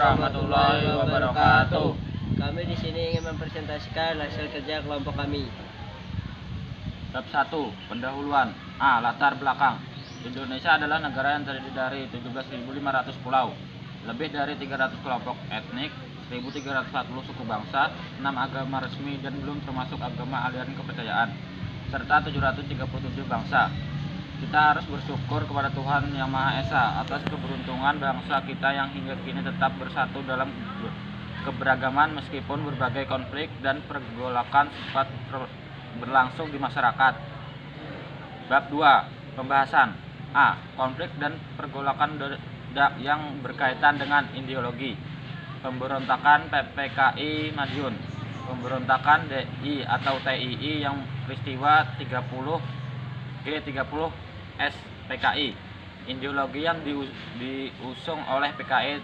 warahmatullahi wabarakatuh. Kami di sini ingin mempresentasikan hasil kerja kelompok kami. Bab 1. Pendahuluan. A. Latar belakang. Indonesia adalah negara yang terdiri dari 17.500 pulau, lebih dari 300 kelompok etnik, 1.340 suku bangsa, 6 agama resmi dan belum termasuk agama aliran kepercayaan, serta 737 bangsa. Kita harus bersyukur kepada Tuhan Yang Maha Esa atas keberuntungan bangsa kita yang hingga kini tetap bersatu dalam keberagaman meskipun berbagai konflik dan pergolakan sempat berlangsung di masyarakat. Bab 2. Pembahasan. A. Konflik dan pergolakan yang berkaitan dengan ideologi. Pemberontakan PPKI Madiun, pemberontakan DI atau TII yang peristiwa 30 SPKI. Ideologi yang diusung oleh PKI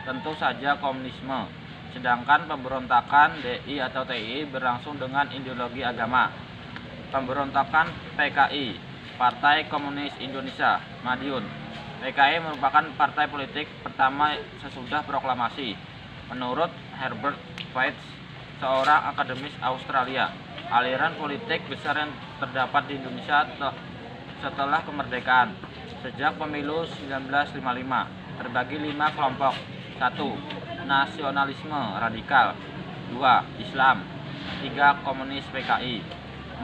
tentu saja komunisme, sedangkan pemberontakan DI atau TII berlangsung dengan ideologi agama. Pemberontakan PKI, Partai Komunis Indonesia Madiun. PKI merupakan partai politik pertama sesudah proklamasi. Menurut Herbert Page, seorang akademis Australia, aliran politik besar yang terdapat di Indonesia setelah kemerdekaan sejak pemilu 1955 terbagi 5 kelompok. 1. Nasionalisme radikal. 2. Islam. 3. Komunis PKI.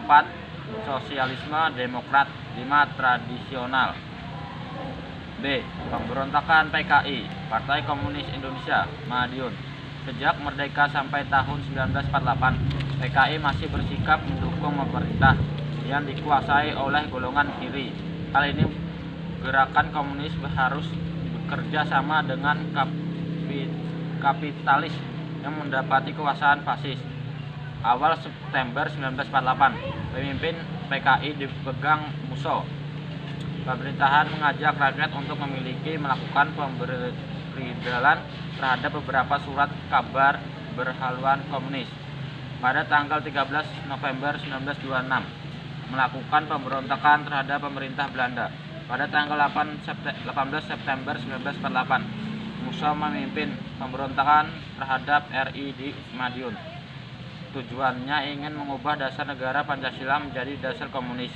4. Sosialisme demokrat. 5. Tradisional. B. Pemberontakan PKI, Partai Komunis Indonesia Madiun. Sejak merdeka sampai tahun 1948, PKI masih bersikap mendukung pemerintah yang dikuasai oleh golongan kiri. Kali ini gerakan komunis harus bekerja sama dengan kapitalis yang mendapati kekuasaan fasis. Awal September 1948, pemimpin PKI dipegang Musso. Pemerintahan mengajak rakyat untuk melakukan pemberedalan terhadap beberapa surat kabar berhaluan komunis. Pada tanggal 13 November 1926, melakukan pemberontakan terhadap pemerintah Belanda. Pada tanggal 18 September 1948, Musso memimpin pemberontakan terhadap RI di Madiun. Tujuannya ingin mengubah dasar negara Pancasila menjadi dasar komunis.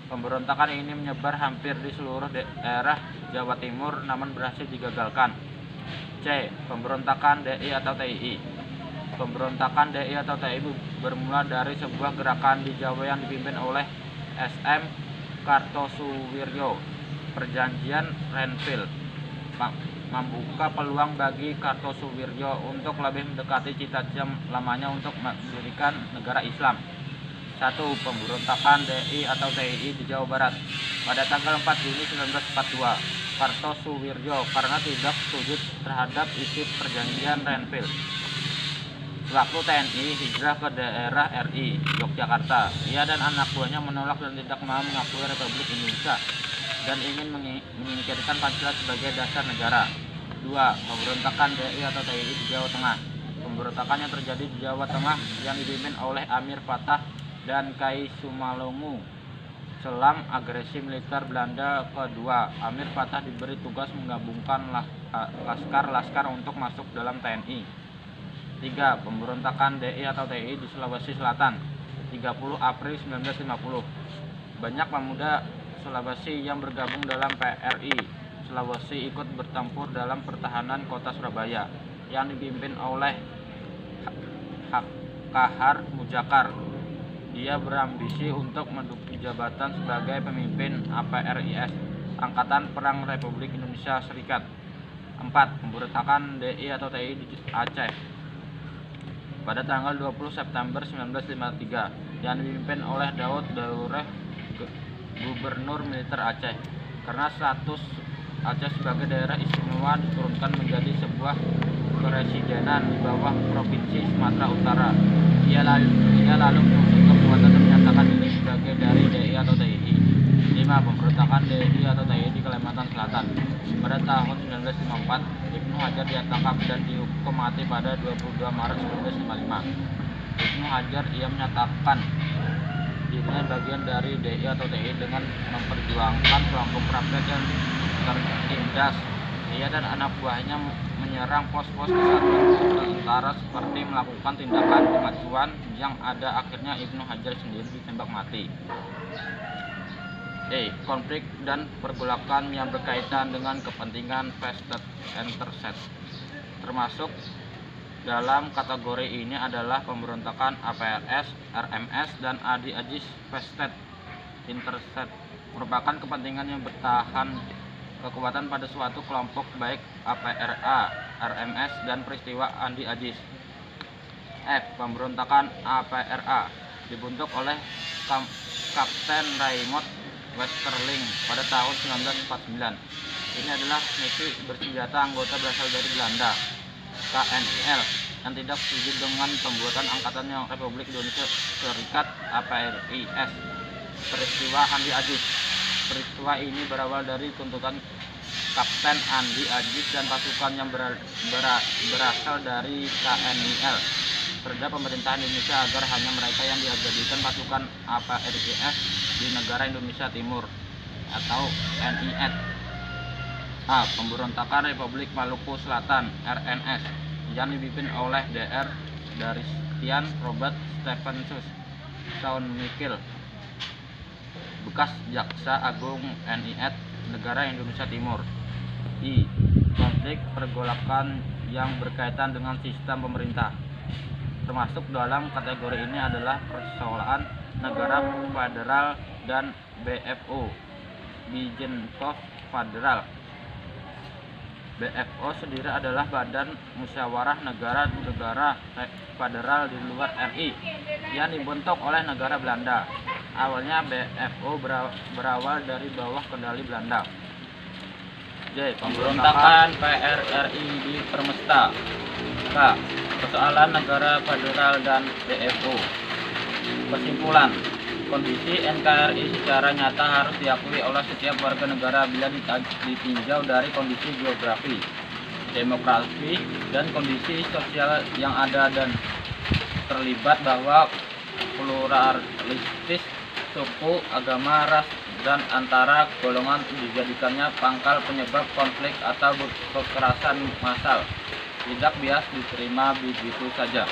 Pemberontakan ini menyebar hampir di seluruh daerah Jawa Timur namun berhasil digagalkan. C. Pemberontakan DI atau TII. Pemberontakan DI atau TII bermula dari sebuah gerakan di Jawa yang dipimpin oleh SM Kartosuwiryo. Perjanjian Renville membuka peluang bagi Kartosuwiryo untuk lebih mendekati cita-cita lamanya untuk mendirikan negara Islam. 1. Pemberontakan DI atau TII di Jawa Barat. Pada tanggal 4 Juni 1942, Kartosuwiryo karena tidak setuju terhadap isi perjanjian Renville. Waktu TNI hijrah ke daerah RI, Yogyakarta, ia dan anak buahnya menolak dan tidak mau mengakui Republik Indonesia dan ingin menyingkirkan Pancasila sebagai dasar negara. 2. Pemberontakan DI atau TII di Jawa Tengah. Pemberontakan yang terjadi di Jawa Tengah yang dipimpin oleh Amir Fatah dan Kai Sumalongu. Selang agresi militer Belanda kedua, Amir Fatah diberi tugas menggabungkan laskar untuk masuk dalam TNI. 3. Pemberontakan DI atau TII di Sulawesi Selatan, 30 April 1950. Banyak pemuda Sulawesi yang bergabung dalam PRI Sulawesi ikut bertempur dalam pertahanan kota Surabaya yang dipimpin oleh Kahar Mujakar. Dia berambisi untuk menduduki jabatan sebagai pemimpin APRIS, Angkatan Perang Republik Indonesia Serikat. 4. Pemberontakan DI atau TII di Aceh. Pada tanggal 20 September 1953 yang dipimpin oleh Daud Daureh, Gubernur Militer Aceh. Karena status Aceh sebagai daerah istimewa diturunkan menjadi sebuah kepresidenan di bawah Provinsi Sumatera Utara. Ia lalu menuntut kekuatan dan menyatakan diri sebagai dari DI atau TII. 5. Pemberontakan DI atau TII di Kalimantan Selatan. Pada tahun 1954, Ibnu Hajar ditangkap dan dihukum mati pada 22 Maret 1955. Ibnu Hajar menyatakan dirinya bagian dari DI atau TII dengan memperjuangkan kelompok rakyat yang tertindas. Ia dan anak buahnya menyerang pos-pos kesatuan tentara seperti melakukan tindakan kemajuan yang ada akhirnya Ibnu Hajar sendiri ditembak mati. Konflik dan pergolakan yang berkaitan dengan kepentingan vested interest. Termasuk dalam kategori ini adalah pemberontakan APRS, RMS, dan Adi Aziz. Vested interest merupakan kepentingan yang bertahan kekuatan pada suatu kelompok baik APRA, RMS, dan peristiwa Andi Aziz. Pemberontakan APRA dibentuk oleh Kapten Raymond Westerling pada tahun 1949. Ini adalah misi bersenjata anggota berasal dari Belanda, KNIL, yang tidak setuju dengan pembuatan Angkatan yang Republik Indonesia Serikat APRIS. Peristiwa Andi Aziz. Peristiwa ini berawal dari tuntutan Kapten Andi Aziz dan pasukan yang berasal dari KNIL terhadap pemerintah Indonesia agar hanya mereka yang dijadikan pasukan APRIS di negara Indonesia Timur atau NIS. Pemberontakan Republik Maluku Selatan RNS yang dipimpin oleh Dr. Daristian Robert Stephensus Saun Mikil, bekas Jaksa Agung NIS negara Indonesia Timur. Konflik pergolakan yang berkaitan dengan sistem pemerintah. Termasuk dalam kategori ini adalah persoalan negara federal dan BFO, Bijenkov Federal. BFO sendiri adalah Badan Musyawarah Negara-Negara Federal di luar RI yang dibentuk oleh negara Belanda. Awalnya BFO berawal dari bawah kendali Belanda. Pemberontakan PRRI di Permesta. Persoalan negara federal dan BFO. Kesimpulan, kondisi NKRI secara nyata harus diakui oleh setiap warga negara bila ditinjau dari kondisi geografi, demografi, dan kondisi sosial yang ada dan terlibat bahwa pluralistis suku, agama, ras, dan antara golongan dijadikannya pangkal penyebab konflik atau kekerasan massal. Tidak bias diterima begitu saja.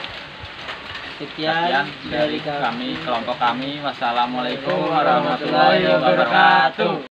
Sekian dari kami, kelompok kami. Wassalamualaikum warahmatullahi wabarakatuh.